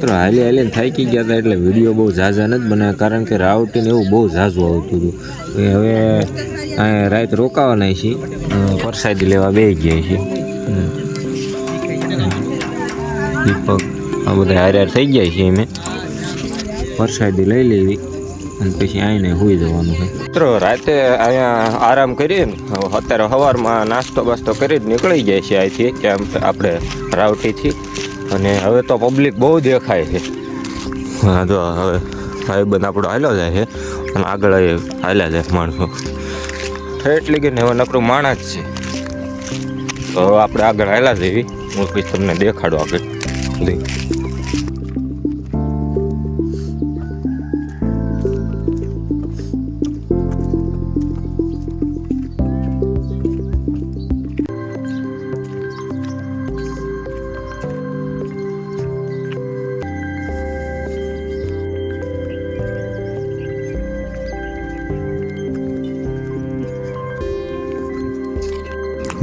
હાલી હાલીને થાકી ગયા હતા એટલે વિડીયો બહુ ઝાઝા નથી બનાવ્યા, કારણ કે રાવટીને એવું બહુ ઝાઝું આવતું હતું. હવે રાત રોકાવાના છીએ, પ્રસાદી લેવા બેસી ગયા છીએ. દીપક આ બધા હાર થઈ ગયા છીએ. અમે પ્રસાદી લઈ લેવી અને પછી આવીને સૂઈ જવાનું છે. મિત્રો રાતે અહીંયા આરામ કરીએ ને, અત્યારે સવારમાં નાસ્તો બાસ્તો કરી જ નીકળી જાય છે અહીંથી, કે આપણે રાવટીથી. અને હવે તો પબ્લિક બહુ દેખાય છે. હા જો હવે ભાઈબંધ આપણો હાલ્યો જાય છે અને આગળ હાલ્યા જાય માણસો એટલી કે હવે નકરું માણસ જ છે. તો હવે આપણે આગળ હાલ્યા જઈએ, હું પછી તમને દેખાડો આગળ બધી.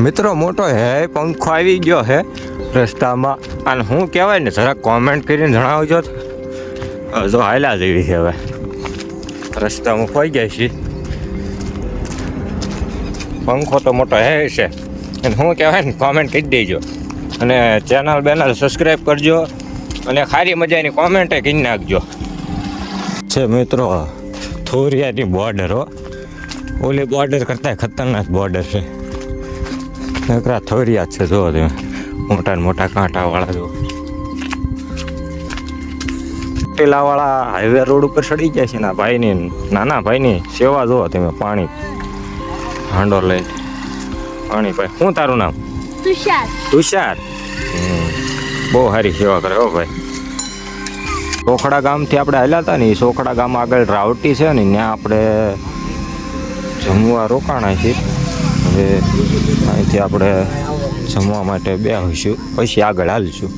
મિત્રો મોટો હે પંખો આવી ગયો છે રસ્તામાં, અને શું કહેવાય ને જરા કોમેન્ટ કરીને જણાવજો. જો હાલ્યા જેવી છે, હવે રસ્તામાં ખોઈ જાય છે. પંખો તો મોટો હે છે, અને શું કહેવાય ને કોમેન્ટ કરી દેજો, અને ચેનલ બેનલ સબસ્ક્રાઈબ કરજો, અને ખારી મજાની કોમેન્ટ કરી નાખજો. છે મિત્રો થોરિયાની બોર્ડર હો, ઓલી બોર્ડર કરતાં ખતરનાક બોર્ડર છે. નકરા થોરિયા જ છે, જો તમે મોટા ને મોટા કાંટાવાળા. જો ટેલાવાળા હાઈવે રોડ ઉપર ચડી ગયા છે ને ભાઈની, નાના ભાઈની સેવા જુઓ તમે. પાણી હાંડો લઈ પાણી પાય. શું તારું નામ? તુષાર. તુષાર બહુ સારી સેવા કરે હો ભાઈ. સોખડા ગામથી આપણે હાલ્યા હતા ને, એ સોખડા ગામ આગળ રાવટી છે ને, ત્યાં આપણે જમવા રોકાણા છીએ. હવે અહીંથી આપણે જમવા માટે બેસીશું, પછી આગળ હાલશું.